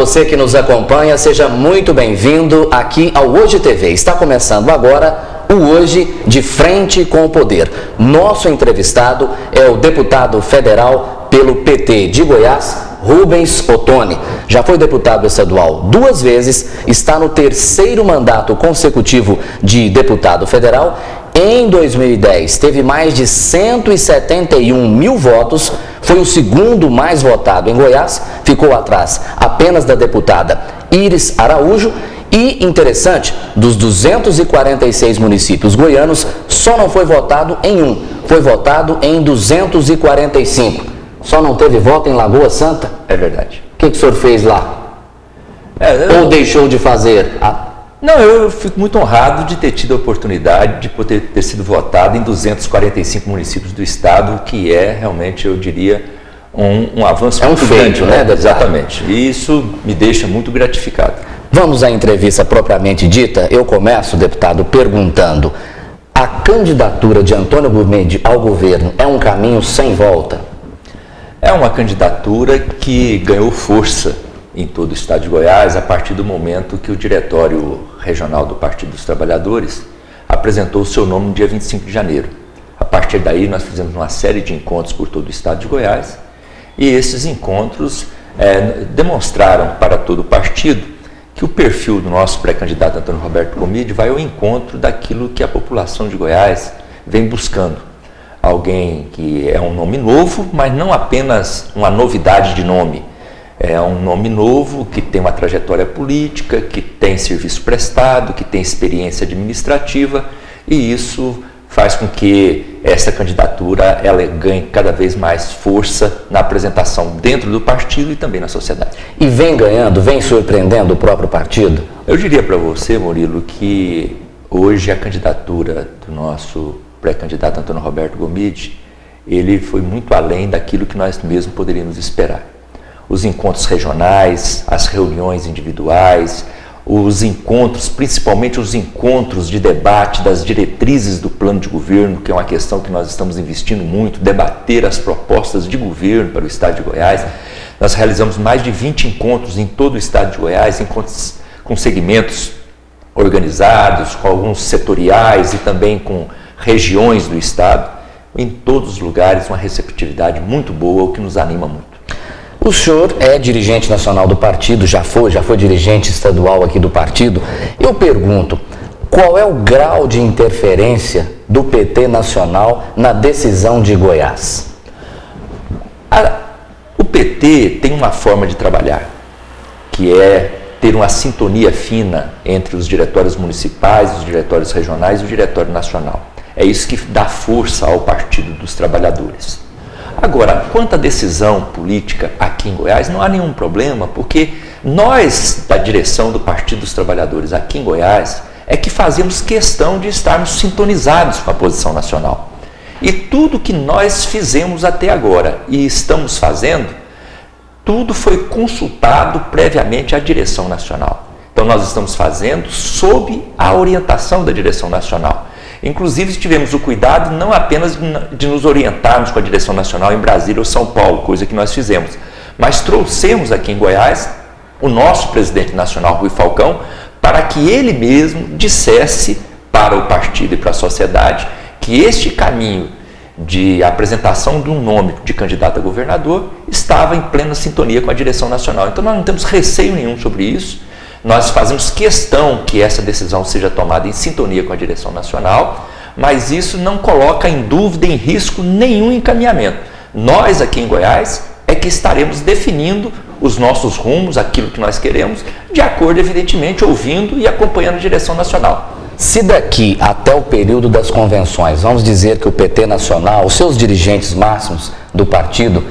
você que nos acompanha, seja muito bem-vindo aqui ao Hoje TV. Está começando agora o Hoje de Frente com o Poder. Nosso entrevistado é o deputado federal pelo PT de Goiás, Rubens Ottoni. Já foi deputado estadual 2 vezes, está no 3º mandato consecutivo de deputado federal. Em 2010, teve mais de 171 mil votos, foi o 2º mais votado em Goiás, ficou atrás apenas da deputada Iris Araújo. E, interessante, dos 246 municípios goianos, só não foi votado em um, foi votado em 245. Só não teve voto em Lagoa Santa? É verdade. O que o senhor fez lá? Ou deixou de fazer? Não, eu fico muito honrado de ter tido a oportunidade de poder ter sido votado em 245 municípios do estado, que é realmente, eu diria, um avanço muito grande, né? Exatamente. E isso me deixa muito gratificado. Vamos à entrevista propriamente dita. Eu começo, deputado, perguntando: a candidatura de Antônio Gourmet ao governo é um caminho sem volta? É uma candidatura que ganhou força em todo o estado de Goiás a partir do momento que o Diretório Regional do Partido dos Trabalhadores apresentou o seu nome no dia 25 de janeiro. A partir daí nós fizemos uma série de encontros por todo o estado de Goiás e esses encontros demonstraram para todo o partido que o perfil do nosso pré-candidato Antônio Roberto Gomide vai ao encontro daquilo que a população de Goiás vem buscando. Alguém que é um nome novo, mas não apenas uma novidade de nome. É um nome novo que tem uma trajetória política, que tem serviço prestado, que tem experiência administrativa, e isso faz com que essa candidatura ela ganhe cada vez mais força na apresentação dentro do partido e também na sociedade. E vem ganhando, vem surpreendendo o próprio partido? Eu diria para você, Murilo, que hoje a candidatura do nosso pré-candidato Antônio Roberto Gomide, ele foi muito além daquilo que nós mesmos poderíamos esperar. Os encontros regionais, as reuniões individuais, os encontros, principalmente os encontros de debate das diretrizes do plano de governo, que é uma questão que nós estamos investindo muito, debater as propostas de governo para o estado de Goiás. Nós realizamos mais de 20 encontros em todo o estado de Goiás, encontros com segmentos organizados, com alguns setoriais e também com regiões do estado. Em todos os lugares, uma receptividade muito boa, o que nos anima muito. O senhor é dirigente nacional do partido, já foi dirigente estadual aqui do partido. Eu pergunto, qual é o grau de interferência do PT nacional na decisão de Goiás? O PT tem uma forma de trabalhar, que é ter uma sintonia fina entre os diretórios municipais, os diretórios regionais e o diretório nacional. É isso que dá força ao Partido dos Trabalhadores. Agora, quanto à decisão política aqui em Goiás, não há nenhum problema, porque nós, da direção do Partido dos Trabalhadores aqui em Goiás, é que fazemos questão de estarmos sintonizados com a posição nacional. E tudo que nós fizemos até agora e estamos fazendo, tudo foi consultado previamente à direção nacional. Então, nós estamos fazendo sob a orientação da direção nacional. Inclusive, tivemos o cuidado não apenas de nos orientarmos com a direção nacional em Brasília ou São Paulo, coisa que nós fizemos, mas trouxemos aqui em Goiás o nosso presidente nacional, Rui Falcão, para que ele mesmo dissesse para o partido e para a sociedade que este caminho de apresentação de um nome de candidato a governador estava em plena sintonia com a direção nacional. Então, nós não temos receio nenhum sobre isso. Nós fazemos questão que essa decisão seja tomada em sintonia com a direção nacional, mas isso não coloca em dúvida, em risco, nenhum encaminhamento. Nós aqui em Goiás é que estaremos definindo os nossos rumos, aquilo que nós queremos, de acordo, evidentemente, ouvindo e acompanhando a direção nacional. Se daqui até o período das convenções, vamos dizer que o PT nacional, os seus dirigentes máximos do partido,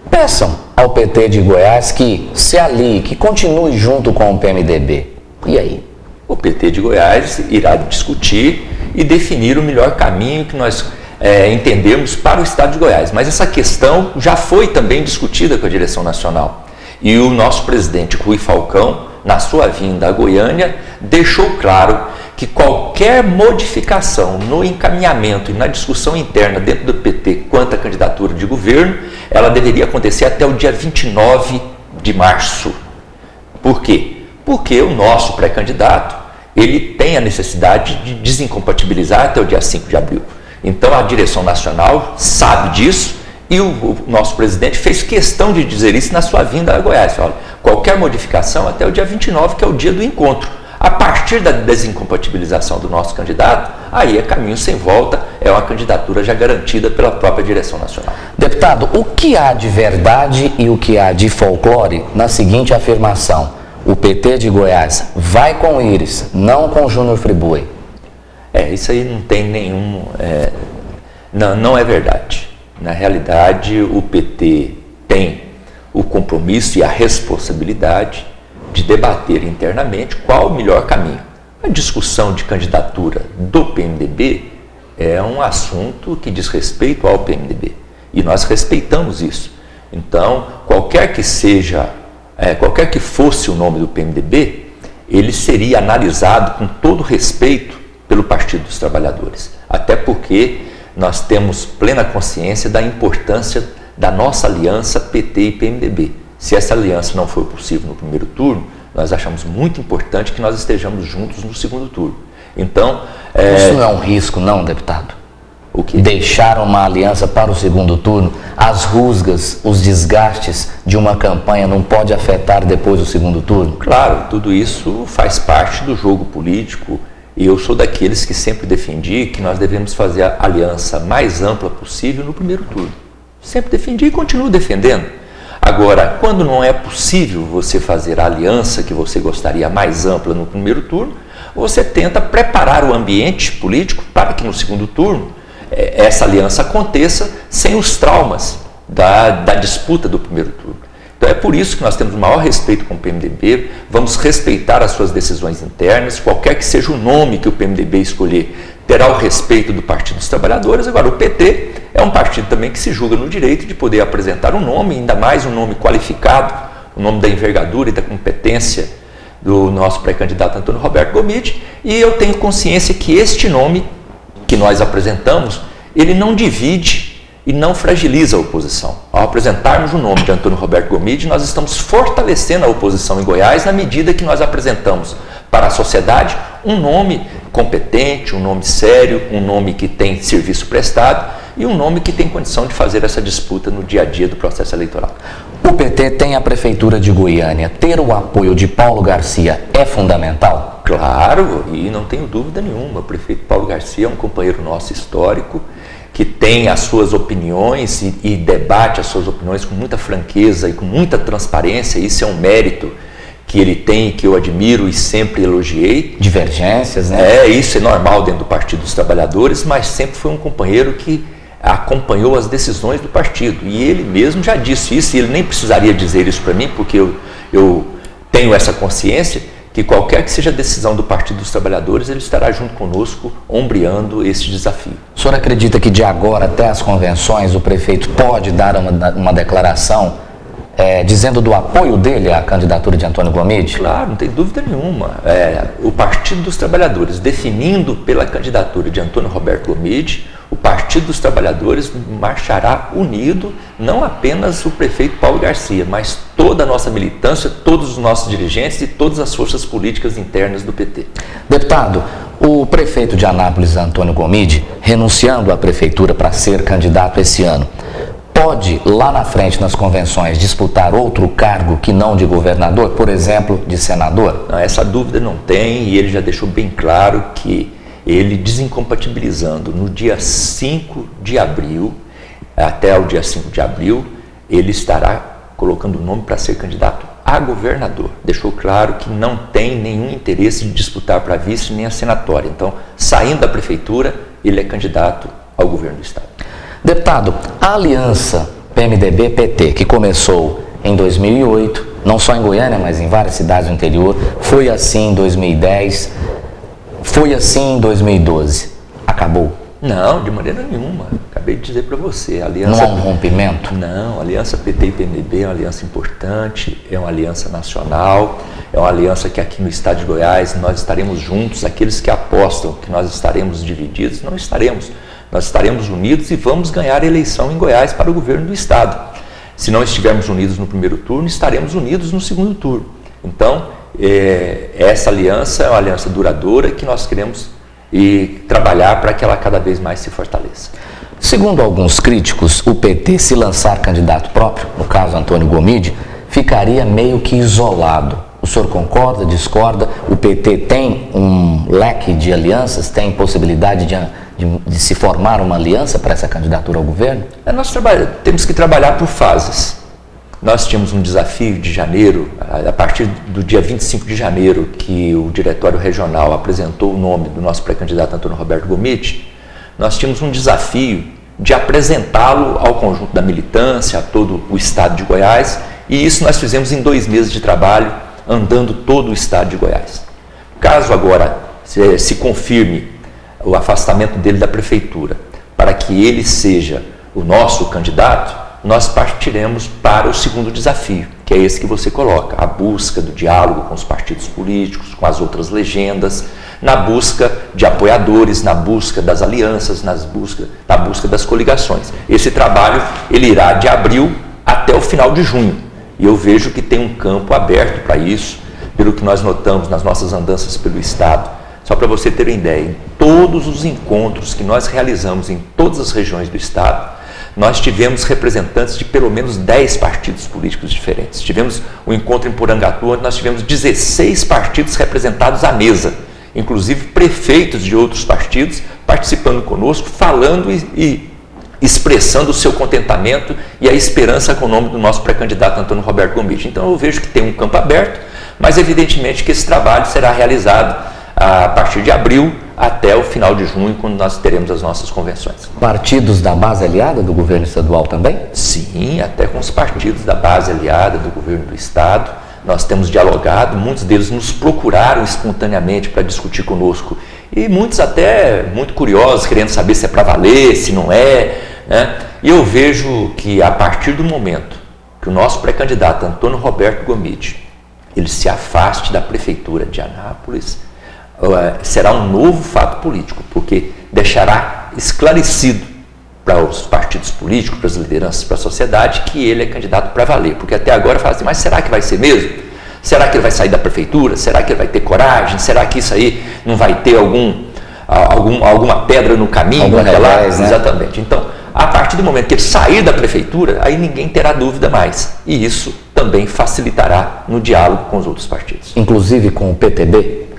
peçam ao PT de Goiás que se alie, que continue junto com o PMDB. E aí? O PT de Goiás irá discutir e definir o melhor caminho que nós entendemos para o estado de Goiás. Mas essa questão já foi também discutida com a direção nacional. E o nosso presidente Rui Falcão, na sua vinda a Goiânia, deixou claro que qualquer modificação no encaminhamento e na discussão interna dentro do PT quanto à candidatura de governo, ela deveria acontecer até o dia 29 de março. Por quê? Porque o nosso pré-candidato, ele tem a necessidade de desincompatibilizar até o dia 5 de abril. Então a direção nacional sabe disso e o nosso presidente fez questão de dizer isso na sua vinda a Goiás. Olha, qualquer modificação até o dia 29, que é o dia do encontro. A partir da desincompatibilização do nosso candidato, aí é caminho sem volta, é uma candidatura já garantida pela própria direção nacional. Deputado, o que há de verdade e o que há de folclore na seguinte afirmação: o PT de Goiás vai com Íris, não com Júnior Friboi? Isso aí não tem nenhum... não é verdade. Na realidade, o PT tem o compromisso e a responsabilidade de debater internamente qual o melhor caminho. A discussão de candidatura do PMDB é um assunto que diz respeito ao PMDB e nós respeitamos isso. Então, qualquer que fosse o nome do PMDB, ele seria analisado com todo respeito pelo Partido dos Trabalhadores, até porque nós temos plena consciência da importância da nossa aliança PT e PMDB. Se essa aliança não for possível no primeiro turno, nós achamos muito importante que nós estejamos juntos no segundo turno. Então, isso não é um risco, não, deputado? O quê? Deixar uma aliança para o segundo turno, as rusgas, os desgastes de uma campanha não pode afetar depois do segundo turno? Claro, tudo isso faz parte do jogo político e eu sou daqueles que sempre defendi que nós devemos fazer a aliança mais ampla possível no primeiro turno. Sempre defendi e continuo defendendo. Agora, quando não é possível você fazer a aliança que você gostaria mais ampla no primeiro turno, você tenta preparar o ambiente político para que no segundo turno essa aliança aconteça sem os traumas da disputa do primeiro turno. Então é por isso que nós temos o maior respeito com o PMDB, vamos respeitar as suas decisões internas, qualquer que seja o nome que o PMDB escolher, terá o respeito do Partido dos Trabalhadores. Agora, o PT é um partido também que se julga no direito de poder apresentar um nome, ainda mais um nome qualificado, o nome da envergadura e da competência do nosso pré-candidato Antônio Roberto Gomide, e eu tenho consciência que este nome que nós apresentamos, ele não divide e não fragiliza a oposição. Ao apresentarmos o nome de Antônio Roberto Gomide, nós estamos fortalecendo a oposição em Goiás na medida que nós apresentamos para a sociedade um nome competente, um nome sério, um nome que tem serviço prestado e um nome que tem condição de fazer essa disputa no dia a dia do processo eleitoral. O PT tem a Prefeitura de Goiânia. Ter o apoio de Paulo Garcia é fundamental? Claro, e não tenho dúvida nenhuma. O prefeito Paulo Garcia é um companheiro nosso histórico, que tem as suas opiniões e debate as suas opiniões com muita franqueza e com muita transparência. Isso é um mérito que ele tem, que eu admiro e sempre elogiei. Divergências, né? Isso é normal dentro do Partido dos Trabalhadores, mas sempre foi um companheiro que acompanhou as decisões do partido. E ele mesmo já disse isso, e ele nem precisaria dizer isso para mim, porque eu tenho essa consciência que qualquer que seja a decisão do Partido dos Trabalhadores, ele estará junto conosco, ombreando esse desafio. O senhor acredita que de agora até as convenções o prefeito pode dar uma declaração dizendo do apoio dele à candidatura de Antônio Gomide? Claro, não tem dúvida nenhuma. O Partido dos Trabalhadores definindo pela candidatura de Antônio Roberto Gomide, o Partido dos Trabalhadores marchará unido, não apenas o prefeito Paulo Garcia, mas toda a nossa militância, todos os nossos dirigentes e todas as forças políticas internas do PT. Deputado, o prefeito de Anápolis, Antônio Gomide, renunciando à prefeitura para ser candidato esse ano, pode, lá na frente, nas convenções, disputar outro cargo que não de governador, por exemplo, de senador? Não, essa dúvida não tem, e ele já deixou bem claro que ele desincompatibilizando no dia 5 de abril, até o dia 5 de abril, ele estará colocando o nome para ser candidato a governador. Deixou claro que não tem nenhum interesse de disputar para vice nem a senatória. Então, saindo da prefeitura, ele é candidato ao governo do estado. Deputado, a aliança PMDB-PT, que começou em 2008, não só em Goiânia, mas em várias cidades do interior, foi assim em 2010, foi assim em 2012. Acabou? Não, de maneira nenhuma. Acabei de dizer para você. A aliança... Não há um rompimento? Não, a aliança PT e PMDB é uma aliança importante, é uma aliança nacional, é uma aliança que aqui no estado de Goiás nós estaremos juntos. Aqueles que apostam que nós estaremos divididos, não estaremos. Nós estaremos unidos e vamos ganhar a eleição em Goiás para o governo do estado. Se não estivermos unidos no primeiro turno, estaremos unidos no segundo turno. Então, essa aliança é uma aliança duradoura que nós queremos trabalhar para que ela cada vez mais se fortaleça. Segundo alguns críticos, o PT, se lançar candidato próprio, no caso Antônio Gomide, ficaria meio que isolado. O senhor concorda, discorda? O PT tem um leque de alianças, tem possibilidade de se formar uma aliança para essa candidatura ao governo? Nós temos que trabalhar por fases. Nós tínhamos um desafio de janeiro, a partir do dia 25 de janeiro, que o Diretório Regional apresentou o nome do nosso pré-candidato Antônio Roberto Gomide. Nós tínhamos um desafio de apresentá-lo ao conjunto da militância, a todo o estado de Goiás, e isso nós fizemos em 2 meses de trabalho, andando todo o estado de Goiás. Caso agora se confirme o afastamento dele da prefeitura, para que ele seja o nosso candidato, nós partiremos para o segundo desafio, que é esse que você coloca, a busca do diálogo com os partidos políticos, com as outras legendas, na busca de apoiadores, na busca das alianças, na busca das coligações. Esse trabalho ele irá de abril até o final de junho, e eu vejo que tem um campo aberto para isso, pelo que nós notamos nas nossas andanças pelo estado. Só para você ter uma ideia, em todos os encontros que nós realizamos em todas as regiões do estado, nós tivemos representantes de pelo menos 10 partidos políticos diferentes. Tivemos um encontro em Porangatu, onde nós tivemos 16 partidos representados à mesa, inclusive prefeitos de outros partidos participando conosco, falando e expressando o seu contentamento e a esperança com o nome do nosso pré-candidato Antônio Roberto Gomide. Então eu vejo que tem um campo aberto, mas evidentemente que esse trabalho será realizado a partir de abril até o final de junho, quando nós teremos as nossas convenções. Partidos da base aliada do governo estadual também? Sim, até com os partidos da base aliada do governo do estado. Nós temos dialogado, muitos deles nos procuraram espontaneamente para discutir conosco. E muitos até muito curiosos, querendo saber se é para valer, se não é, né? E eu vejo que a partir do momento que o nosso pré-candidato Antônio Roberto Gomide, ele se afaste da prefeitura de Anápolis, será um novo fato político, porque deixará esclarecido para os partidos políticos, para as lideranças, para a sociedade, que ele é candidato para valer. Porque até agora fala assim, mas será que vai ser mesmo? Será que ele vai sair da prefeitura? Será que ele vai ter coragem? Será que isso aí não vai ter alguma pedra no caminho? Algum revés, né? Exatamente. Então, a partir do momento que ele sair da prefeitura, aí ninguém terá dúvida mais. E isso também facilitará no diálogo com os outros partidos. Inclusive com o PTB?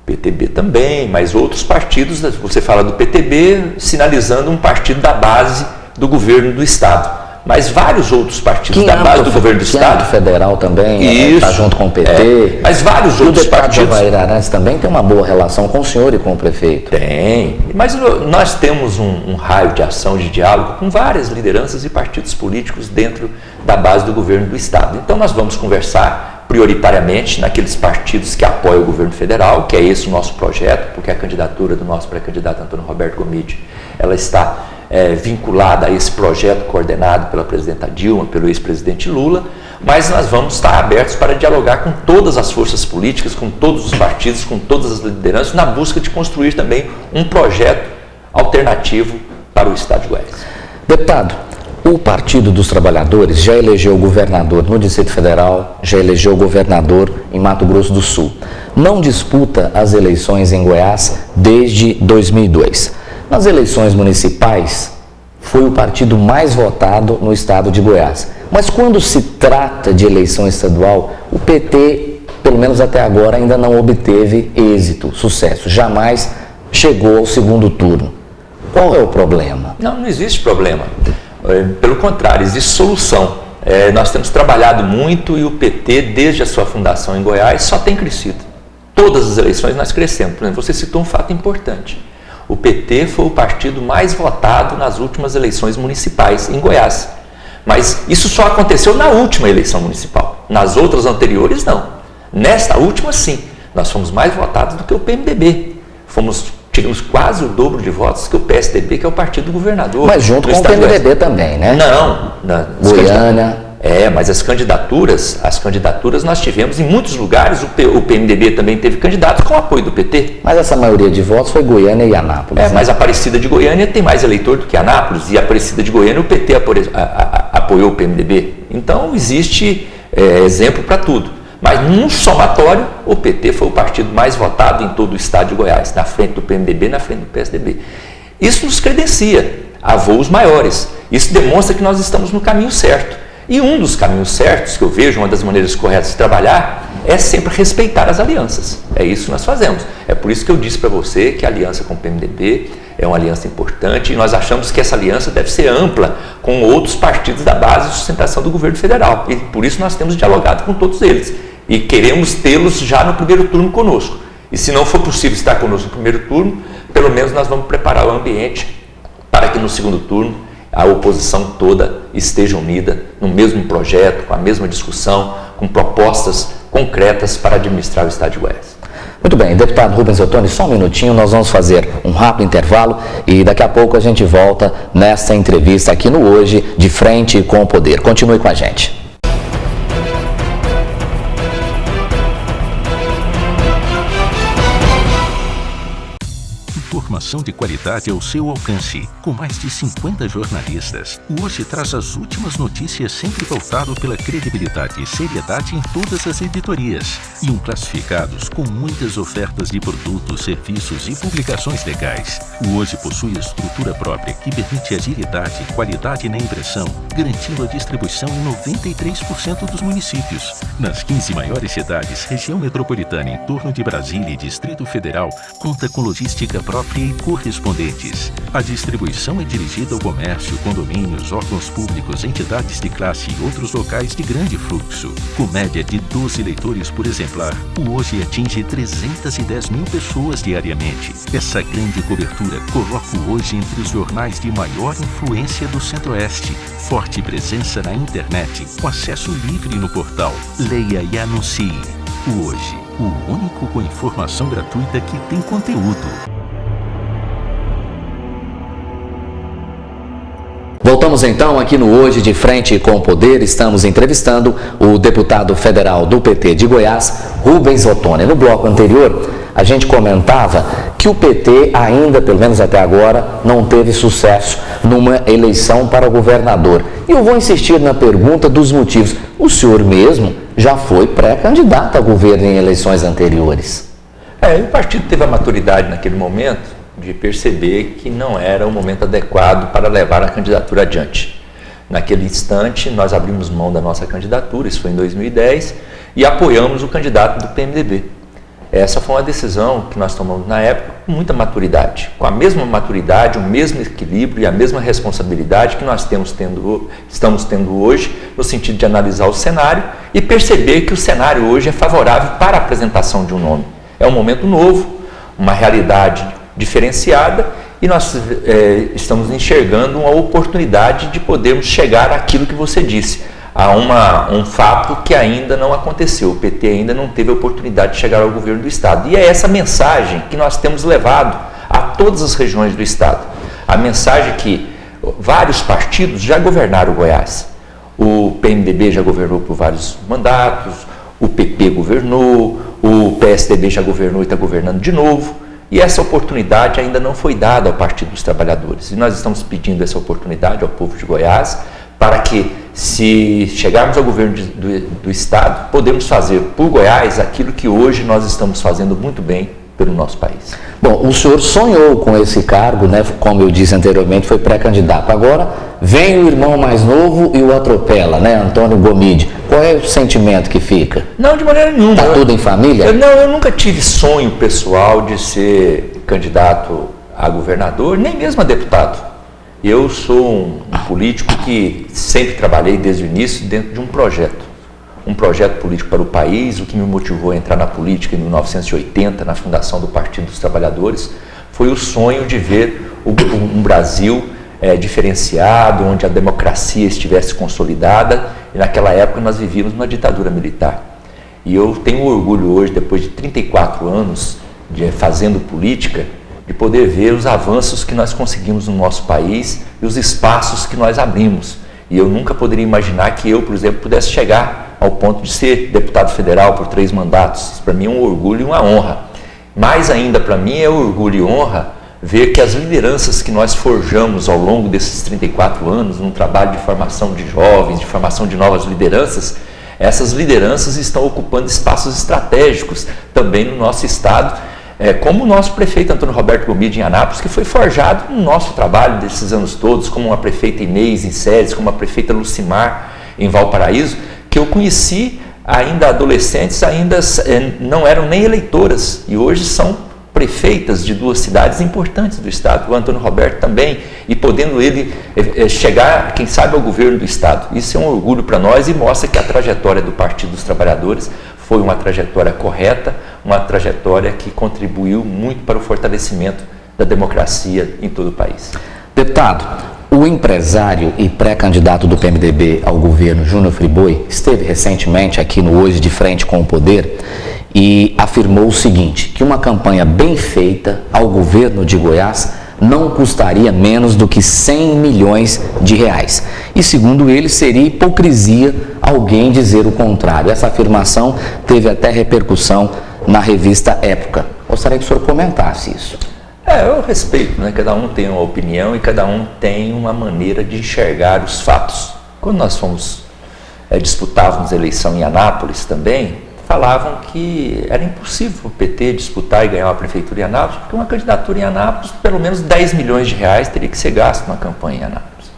PTB também, mas outros partidos, você fala do PTB sinalizando um partido da base do governo do estado, mas vários outros partidos da base do governo do estado. O federal também está junto com o PT. Mas vários outros partidos. O deputado Avair Arantes também tem uma boa relação com o senhor e com o prefeito. Tem, mas nós temos um raio de ação, de diálogo com várias lideranças e partidos políticos dentro da base do governo do estado. Então nós vamos conversar prioritariamente naqueles partidos que apoiam o governo federal, que é esse o nosso projeto, porque a candidatura do nosso pré-candidato Antônio Roberto Gomide, ela está vinculada a esse projeto coordenado pela presidenta Dilma, pelo ex-presidente Lula, mas nós vamos estar abertos para dialogar com todas as forças políticas, com todos os partidos, com todas as lideranças, na busca de construir também um projeto alternativo para o estado de Goiás. Deputado, o Partido dos Trabalhadores já elegeu governador no Distrito Federal, já elegeu governador em Mato Grosso do Sul. Não disputa as eleições em Goiás desde 2002. Nas eleições municipais, foi o partido mais votado no estado de Goiás. Mas quando se trata de eleição estadual, o PT, pelo menos até agora, ainda não obteve êxito, sucesso. Jamais chegou ao segundo turno. Qual é o problema? Não existe problema. Pelo contrário, existe solução. Nós temos trabalhado muito e o PT, desde a sua fundação em Goiás, só tem crescido. Todas as eleições nós crescemos. Por exemplo, você citou um fato importante. O PT foi o partido mais votado nas últimas eleições municipais em Goiás. Mas isso só aconteceu na última eleição municipal. Nas outras anteriores, não. Nesta última, sim. Nós fomos mais votados do que o PMDB. Tivemos quase o dobro de votos que o PSDB, que é o partido do governador. Mas junto com o PMDB também, né? Não. Goiânia. Mas as candidaturas nós tivemos em muitos lugares, o PMDB também teve candidatos com apoio do PT. Mas essa maioria de votos foi Goiânia e Anápolis. Né? Mas a Aparecida de Goiânia tem mais eleitor do que Anápolis, e a Aparecida de Goiânia o PT apoiou o PMDB. Então existe exemplo para tudo. Mas num somatório, o PT foi o partido mais votado em todo o estado de Goiás, na frente do PMDB, na frente do PSDB. Isso nos credencia a voos maiores. Isso demonstra que nós estamos no caminho certo. E um dos caminhos certos, que eu vejo, uma das maneiras corretas de trabalhar, é sempre respeitar as alianças. É isso que nós fazemos. É por isso que eu disse para você que a aliança com o PMDB é uma aliança importante e nós achamos que essa aliança deve ser ampla com outros partidos da base de sustentação do governo federal. E por isso nós temos dialogado com todos eles. E queremos tê-los já no primeiro turno conosco. E se não for possível estar conosco no primeiro turno, pelo menos nós vamos preparar o ambiente para que no segundo turno a oposição toda esteja unida no mesmo projeto, com a mesma discussão, com propostas concretas para administrar o estado de Goiás. Muito bem, deputado Rubens Ottoni, só um minutinho, nós vamos fazer um rápido intervalo e daqui a pouco a gente volta nessa entrevista aqui no Hoje, de Frente com o Poder. Continue com a gente. Informação de qualidade ao seu alcance. Com mais de 50 jornalistas, o Hoje traz as últimas notícias sempre pautado pela credibilidade e seriedade em todas as editorias. E classificados com muitas ofertas de produtos, serviços e publicações legais. O Hoje possui estrutura própria que permite agilidade e qualidade na impressão, garantindo a distribuição em 93% dos municípios. Nas 15 maiores cidades, região metropolitana em torno de Brasília e Distrito Federal, conta com logística própria e correspondentes. A distribuição é dirigida ao comércio, condomínios, órgãos públicos, entidades de classe e outros locais de grande fluxo. Com média de 12 leitores por exemplar, o Hoje atinge 310 mil pessoas diariamente. Essa grande cobertura coloca o Hoje entre os jornais de maior influência do Centro-Oeste. Forte presença na internet, com acesso livre no portal. Leia e anuncie. O Hoje, o único com informação gratuita que tem conteúdo. Voltamos então aqui no Hoje de Frente com o Poder. Estamos entrevistando o deputado federal do PT de Goiás, Rubens Ottoni. No bloco anterior, a gente comentava que o PT ainda, pelo menos até agora, não teve sucesso numa eleição para governador. E eu vou insistir na pergunta dos motivos. O senhor mesmo já foi pré-candidato a governo em eleições anteriores. O partido teve a maturidade naquele momento de perceber que não era o momento adequado para levar a candidatura adiante. Naquele instante, nós abrimos mão da nossa candidatura, isso foi em 2010, e apoiamos o candidato do PMDB. Essa foi uma decisão que nós tomamos na época com muita maturidade, com a mesma maturidade, o mesmo equilíbrio e a mesma responsabilidade que nós estamos tendo hoje, no sentido de analisar o cenário e perceber que o cenário hoje é favorável para a apresentação de um nome. É um momento novo, uma realidade diferenciada e nós estamos enxergando uma oportunidade de podermos chegar àquilo que você disse, a um fato que ainda não aconteceu. O PT ainda não teve a oportunidade de chegar ao governo do Estado. E é essa mensagem que nós temos levado a todas as regiões do Estado. A mensagem que vários partidos já governaram Goiás. O PMDB já governou por vários mandatos, o PP governou, o PSDB já governou e está governando de novo. E essa oportunidade ainda não foi dada ao Partido dos Trabalhadores. E nós estamos pedindo essa oportunidade ao povo de Goiás para que, se chegarmos ao governo do Estado, podemos fazer por Goiás aquilo que hoje nós estamos fazendo muito bem pelo nosso país. Bom, o senhor sonhou com esse cargo, né? Como eu disse anteriormente, foi pré-candidato. Agora vem o irmão mais novo e o atropela, né? Antônio Gomide. Qual é o sentimento que fica? Não, de maneira nenhuma. Está tudo em família? Eu nunca tive sonho pessoal de ser candidato a governador, nem mesmo a deputado. Eu sou um político que sempre trabalhei desde o início dentro de um projeto político para o país. O que me motivou a entrar na política em 1980, na fundação do Partido dos Trabalhadores, foi o sonho de ver um Brasil diferenciado, onde a democracia estivesse consolidada, e naquela época nós vivíamos uma ditadura militar. E eu tenho orgulho hoje, depois de 34 anos fazendo política, de poder ver os avanços que nós conseguimos no nosso país e os espaços que nós abrimos. E eu nunca poderia imaginar que eu, por exemplo, pudesse chegar ao ponto de ser deputado federal por 3 mandatos. Isso para mim é um orgulho e uma honra. Mais ainda para mim é orgulho e honra ver que as lideranças que nós forjamos ao longo desses 34 anos, num trabalho de formação de jovens, de formação de novas lideranças, Essas lideranças estão ocupando espaços estratégicos também no nosso estado, como o nosso prefeito Antônio Roberto Gomide em Anápolis, que foi forjado no nosso trabalho desses anos todos, como uma prefeita Inês em Séries, como a prefeita Lucimar em Valparaíso, que eu conheci ainda adolescentes, ainda não eram nem eleitoras, e hoje são prefeitas de duas cidades importantes do estado, o Antônio Roberto também, e podendo ele chegar, quem sabe, ao governo do estado. Isso é um orgulho para nós e mostra que a trajetória do Partido dos Trabalhadores foi uma trajetória correta, uma trajetória que contribuiu muito para o fortalecimento da democracia em todo o país. Deputado, o empresário e pré-candidato do PMDB ao governo, Júnior Friboi, esteve recentemente aqui no Hoje de Frente com o Poder e afirmou o seguinte, que uma campanha bem feita ao governo de Goiás não custaria menos do que 100 milhões de reais. E segundo ele, seria hipocrisia alguém dizer o contrário. Essa afirmação teve até repercussão na revista Época. Gostaria que o senhor comentasse isso. Eu respeito, né? Cada um tem uma opinião e cada um tem uma maneira de enxergar os fatos. Quando nós disputávamos a eleição em Anápolis também, falavam que era impossível o PT disputar e ganhar uma prefeitura em Anápolis, porque uma candidatura em Anápolis, pelo menos 10 milhões de reais teria que ser gasto na campanha em Anápolis.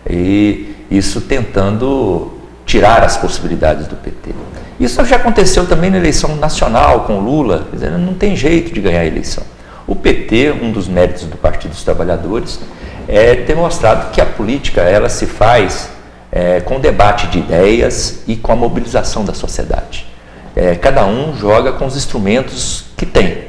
E isso tentando tirar as possibilidades do PT. Isso já aconteceu também na eleição nacional com o Lula, quer dizer, não tem jeito de ganhar a eleição. O PT, um dos méritos do Partido dos Trabalhadores, é ter mostrado que a política ela se faz com debate de ideias e com a mobilização da sociedade. Cada um joga com os instrumentos que tem.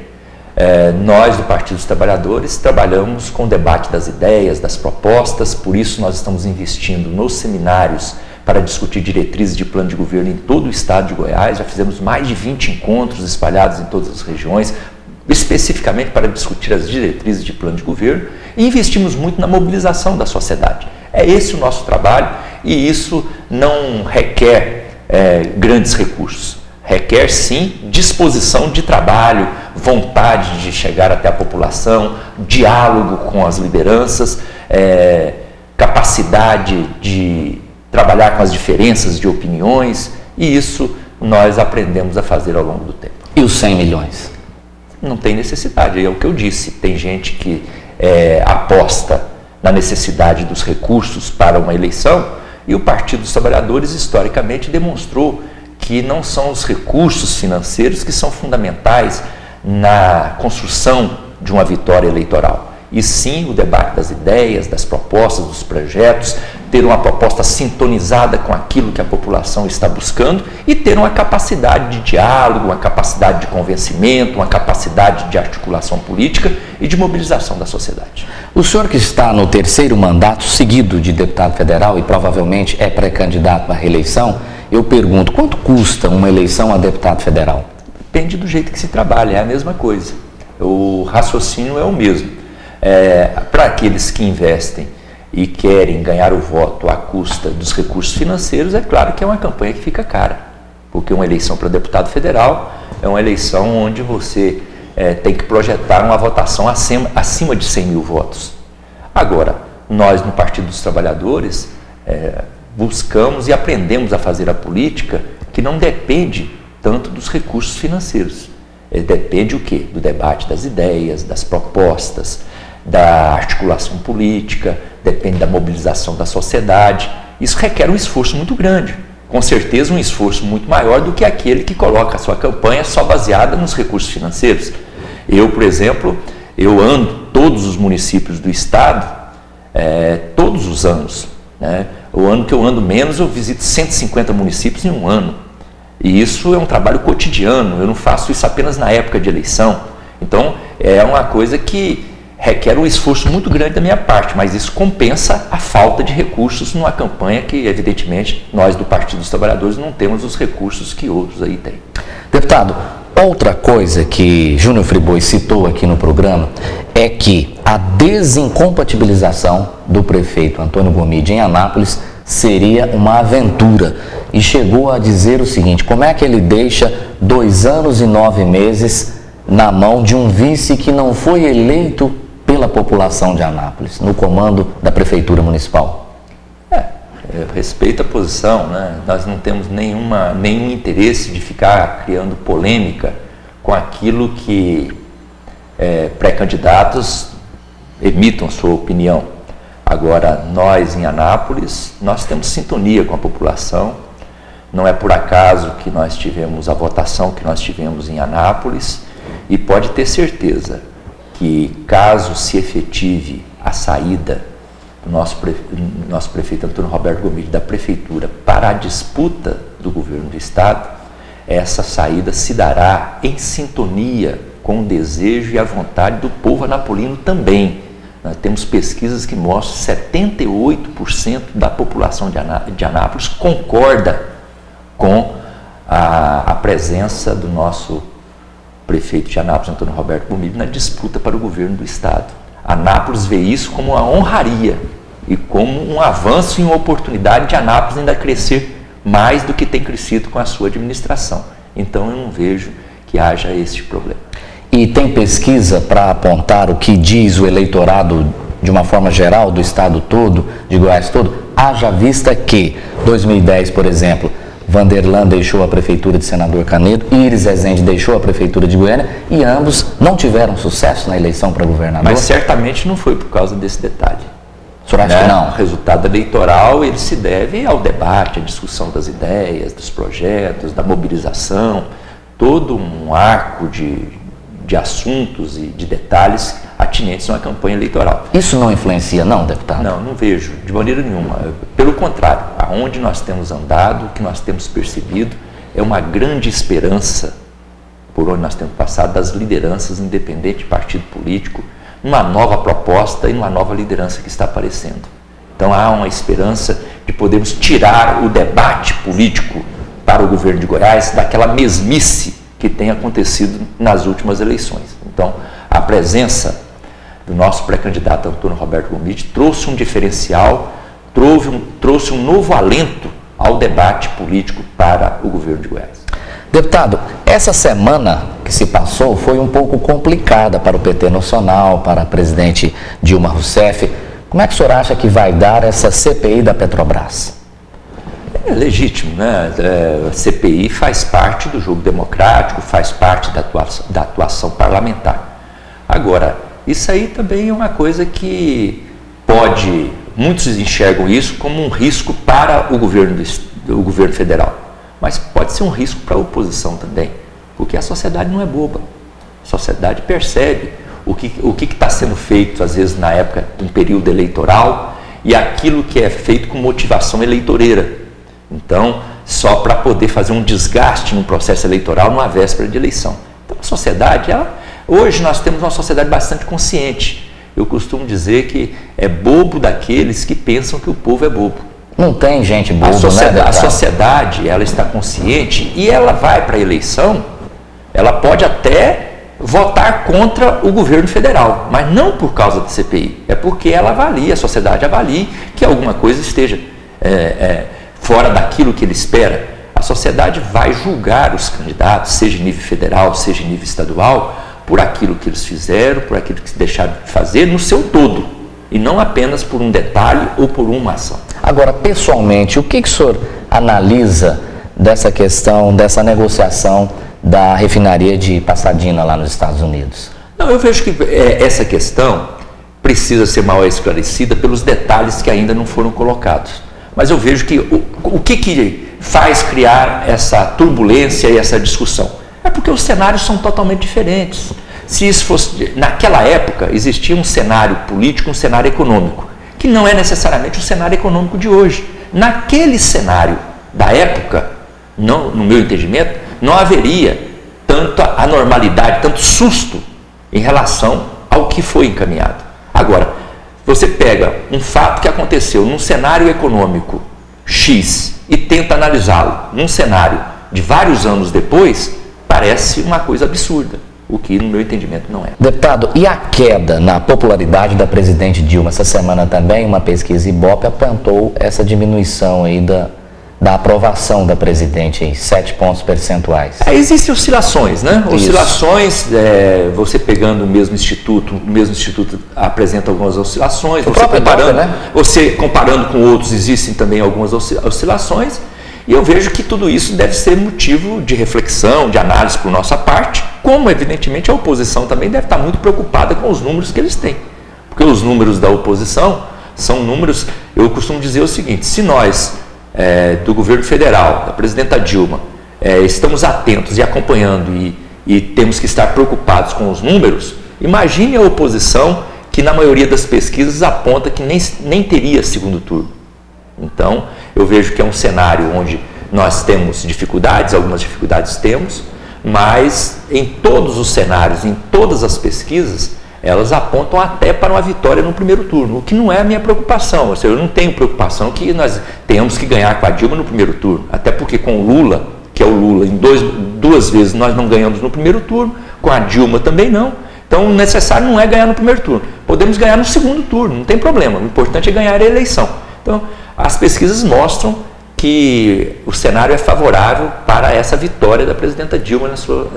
Nós, do Partido dos Trabalhadores, trabalhamos com o debate das ideias, das propostas, por isso nós estamos investindo nos seminários para discutir diretrizes de plano de governo em todo o estado de Goiás. Já fizemos mais de 20 encontros espalhados em todas as regiões, especificamente para discutir as diretrizes de plano de governo, e investimos muito na mobilização da sociedade. É esse o nosso trabalho e isso não requer grandes recursos. Requer, sim, disposição de trabalho, vontade de chegar até a população, diálogo com as lideranças, capacidade de trabalhar com as diferenças de opiniões, e isso nós aprendemos a fazer ao longo do tempo. E os 100 milhões? Não tem necessidade, é o que eu disse. Tem gente que aposta na necessidade dos recursos para uma eleição, e o Partido dos Trabalhadores, historicamente, demonstrou que não são os recursos financeiros que são fundamentais na construção de uma vitória eleitoral, e sim o debate das ideias, das propostas, dos projetos, ter uma proposta sintonizada com aquilo que a população está buscando e ter uma capacidade de diálogo, uma capacidade de convencimento, uma capacidade de articulação política e de mobilização da sociedade. O senhor que está no terceiro mandato seguido de deputado federal e provavelmente é pré-candidato à reeleição, eu pergunto, quanto custa uma eleição a deputado federal? Depende do jeito que se trabalha, é a mesma coisa. O raciocínio é o mesmo. Para aqueles que investem e querem ganhar o voto à custa dos recursos financeiros, é claro que é uma campanha que fica cara, porque uma eleição para deputado federal é uma eleição onde você tem que projetar uma votação acima de 100 mil votos. Agora, nós no Partido dos Trabalhadores buscamos e aprendemos a fazer a política que não depende tanto dos recursos financeiros. Depende o quê? Do debate das ideias, das propostas, da articulação política, depende da mobilização da sociedade. Isso requer um esforço muito grande, com certeza um esforço muito maior do que aquele que coloca a sua campanha só baseada nos recursos financeiros. Eu, por exemplo, eu ando todos os municípios do estado, todos os anos, né? O ano que eu ando menos, eu visito 150 municípios em um ano. E isso é um trabalho cotidiano, eu não faço isso apenas na época de eleição. Então, é uma coisa que requer um esforço muito grande da minha parte, mas isso compensa a falta de recursos numa campanha que, evidentemente, nós do Partido dos Trabalhadores não temos os recursos que outros aí têm. Deputado, outra coisa que Júnior Friboi citou aqui no programa é que a desincompatibilização do prefeito Antônio Gomide em Anápolis seria uma aventura e chegou a dizer o seguinte: como é que ele deixa 2 anos e 9 meses na mão de um vice que não foi eleito pela população de Anápolis, no comando da Prefeitura Municipal? eu respeito a posição, né? Nós não temos nenhum interesse de ficar criando polêmica com aquilo que pré-candidatos emitam sua opinião. Agora, nós em Anápolis, nós temos sintonia com a população. Não é por acaso que nós tivemos a votação que nós tivemos em Anápolis, e pode ter certeza que, caso se efetive a saída do nosso prefeito Antônio Roberto Gomide da prefeitura para a disputa do governo do estado, essa saída se dará em sintonia com o desejo e a vontade do povo anapolino também. Nós temos pesquisas que mostram que 78% da população de Anápolis concorda com a presença do nosso prefeito de Anápolis, Antônio Roberto Gomide, na disputa para o governo do estado. Anápolis vê isso como uma honraria e como um avanço e uma oportunidade de Anápolis ainda crescer mais do que tem crescido com a sua administração. Então eu não vejo que haja esse problema. E tem pesquisa para apontar o que diz o eleitorado de uma forma geral do estado todo, de Goiás todo? Haja vista que 2010, por exemplo, Vanderlan deixou a prefeitura de Senador Canedo, Iris Rezende deixou a prefeitura de Goiânia e ambos não tiveram sucesso na eleição para governador? Mas certamente não foi por causa desse detalhe. O senhor acha que não? O resultado eleitoral ele se deve ao debate, à discussão das ideias, dos projetos, da mobilização, todo um arco de assuntos e de detalhes atinentes a uma campanha eleitoral. Isso não influencia, não, deputado? Não vejo, de maneira nenhuma. Pelo contrário, aonde nós temos andado, o que nós temos percebido, é uma grande esperança, por onde nós temos passado, das lideranças, independente de partido político, uma nova proposta e uma nova liderança que está aparecendo. Então há uma esperança de podermos tirar o debate político para o governo de Goiás daquela mesmice que tem acontecido nas últimas eleições. Então, a presença do nosso pré-candidato Antônio Roberto Gomide trouxe um diferencial, trouxe um novo alento ao debate político para o governo de Goiás. Deputado, essa semana que se passou foi um pouco complicada para o PT Nacional, para a presidente Dilma Rousseff. Como é que o senhor acha que vai dar essa CPI da Petrobras? É legítimo, né? A CPI faz parte do jogo democrático, faz parte da atuação parlamentar. Agora, isso aí também é uma coisa que muitos enxergam isso como um risco para o governo federal, mas pode ser um risco para a oposição também, porque a sociedade não é boba. A sociedade percebe o que está sendo feito, às vezes, na época, em período eleitoral, e aquilo que é feito com motivação eleitoreira. Então, só para poder fazer um desgaste no processo eleitoral numa véspera de eleição. Então, a sociedade, hoje nós temos uma sociedade bastante consciente. Eu costumo dizer que é bobo daqueles que pensam que o povo é bobo. Não tem gente boba, A sociedade, ela está consciente e ela vai para a eleição, ela pode até votar contra o governo federal, mas não por causa da CPI. É porque ela avalia, a sociedade avalia que alguma coisa esteja fora daquilo que ele espera. A sociedade vai julgar os candidatos, seja em nível federal, seja em nível estadual, por aquilo que eles fizeram, por aquilo que deixaram de fazer, no seu todo, e não apenas por um detalhe ou por uma ação. Agora, pessoalmente, o que o senhor analisa dessa questão, dessa negociação da refinaria de Pasadena lá nos Estados Unidos? Não, eu vejo que essa questão precisa ser mal esclarecida pelos detalhes que ainda não foram colocados. Mas eu vejo que o que faz criar essa turbulência e essa discussão? É porque os cenários são totalmente diferentes. Se isso fosse, naquela época, existia um cenário político, um cenário econômico, que não é necessariamente o cenário econômico de hoje. Naquele cenário da época, no meu entendimento, não haveria tanta anormalidade, tanto susto em relação ao que foi encaminhado. Agora, você pega um fato que aconteceu num cenário econômico X e tenta analisá-lo num cenário de vários anos depois, parece uma coisa absurda, o que no meu entendimento não é. Deputado, e a queda na popularidade da presidente Dilma? Essa semana também uma pesquisa Ibope apontou essa diminuição aí da aprovação da presidente em 7 pontos percentuais. Existem oscilações, né? Isso. Oscilações, você pegando o mesmo instituto apresenta algumas oscilações, você comparando com outros, existem também algumas oscilações, e eu vejo que tudo isso deve ser motivo de reflexão, de análise por nossa parte, como evidentemente a oposição também deve estar muito preocupada com os números que eles têm, porque os números da oposição são números, eu costumo dizer o seguinte, se nós do governo federal, da presidenta Dilma, estamos atentos e acompanhando e temos que estar preocupados com os números, imagine a oposição que na maioria das pesquisas aponta que nem teria segundo turno. Então, eu vejo que é um cenário onde nós temos dificuldades, algumas dificuldades temos, mas em todos os cenários, em todas as pesquisas, elas apontam até para uma vitória no primeiro turno, o que não é a minha preocupação. Ou seja, eu não tenho preocupação que nós tenhamos que ganhar com a Dilma no primeiro turno, até porque com o Lula, que é o Lula, em duas vezes nós não ganhamos no primeiro turno, com a Dilma também não. Então, o necessário não é ganhar no primeiro turno. Podemos ganhar no segundo turno, não tem problema. O importante é ganhar a eleição. Então, as pesquisas mostram que o cenário é favorável para essa vitória da presidenta Dilma na sua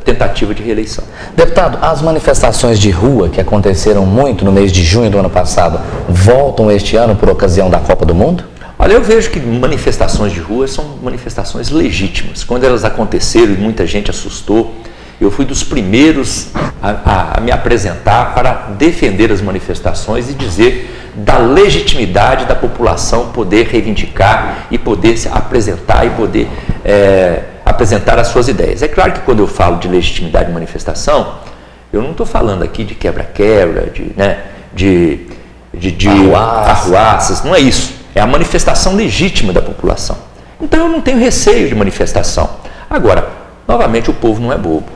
tentativa de reeleição. Deputado, as manifestações de rua que aconteceram muito no mês de junho do ano passado voltam este ano por ocasião da Copa do Mundo? Olha, eu vejo que manifestações de rua são manifestações legítimas. Quando elas aconteceram e muita gente assustou, eu fui dos primeiros a me apresentar para defender as manifestações e dizer da legitimidade da população poder reivindicar e poder se apresentar e poder apresentar as suas ideias. É claro que quando eu falo de legitimidade de manifestação, eu não estou falando aqui de quebra-quebra, de arruaças, não é isso. É a manifestação legítima da população. Então eu não tenho receio de manifestação. Agora, novamente, o povo não é bobo.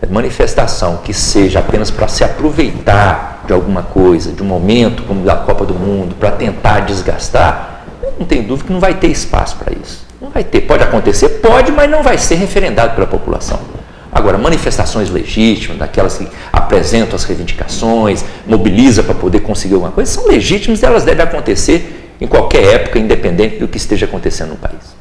Manifestação que seja apenas para se aproveitar de alguma coisa, de um momento como da Copa do Mundo, para tentar desgastar, eu não tenho dúvida que não vai ter espaço para isso. Não vai ter, pode acontecer, pode, mas não vai ser referendado pela população. Agora, manifestações legítimas, daquelas que apresentam as reivindicações, mobilizam para poder conseguir alguma coisa, são legítimas e elas devem acontecer em qualquer época, independente do que esteja acontecendo no país.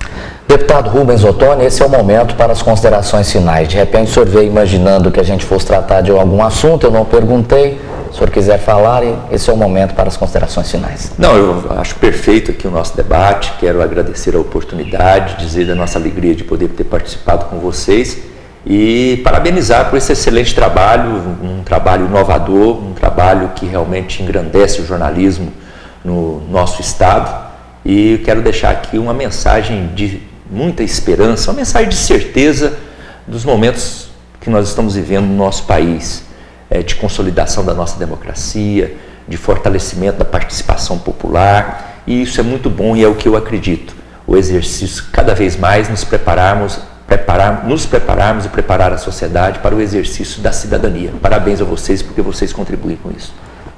Deputado Rubens Ottoni, esse é o momento para as considerações finais. De repente o senhor veio imaginando que a gente fosse tratar de algum assunto, eu não perguntei. Se o senhor quiser falar, esse é o momento para as considerações finais. Não, eu acho perfeito aqui o nosso debate, quero agradecer a oportunidade, dizer da nossa alegria de poder ter participado com vocês e parabenizar por esse excelente trabalho, um trabalho inovador, um trabalho que realmente engrandece o jornalismo no nosso estado, e quero deixar aqui uma mensagem de muita esperança, uma mensagem de certeza dos momentos que nós estamos vivendo no nosso país, de consolidação da nossa democracia, de fortalecimento da participação popular, e isso é muito bom e é o que eu acredito, o exercício cada vez mais nos prepararmos e preparar a sociedade para o exercício da cidadania. Parabéns a vocês porque vocês contribuem com isso.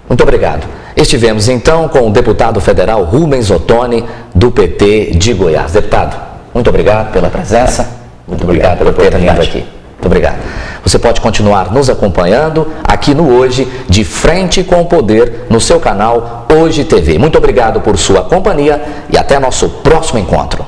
Muito obrigado. Estivemos então com o deputado federal Rubens Ottoni, do PT de Goiás. Deputado, muito obrigado pela presença, muito obrigado por ter vindo aqui. Muito obrigado. Você pode continuar nos acompanhando aqui no Hoje, de Frente com o Poder, no seu canal Hoje TV. Muito obrigado por sua companhia e até nosso próximo encontro.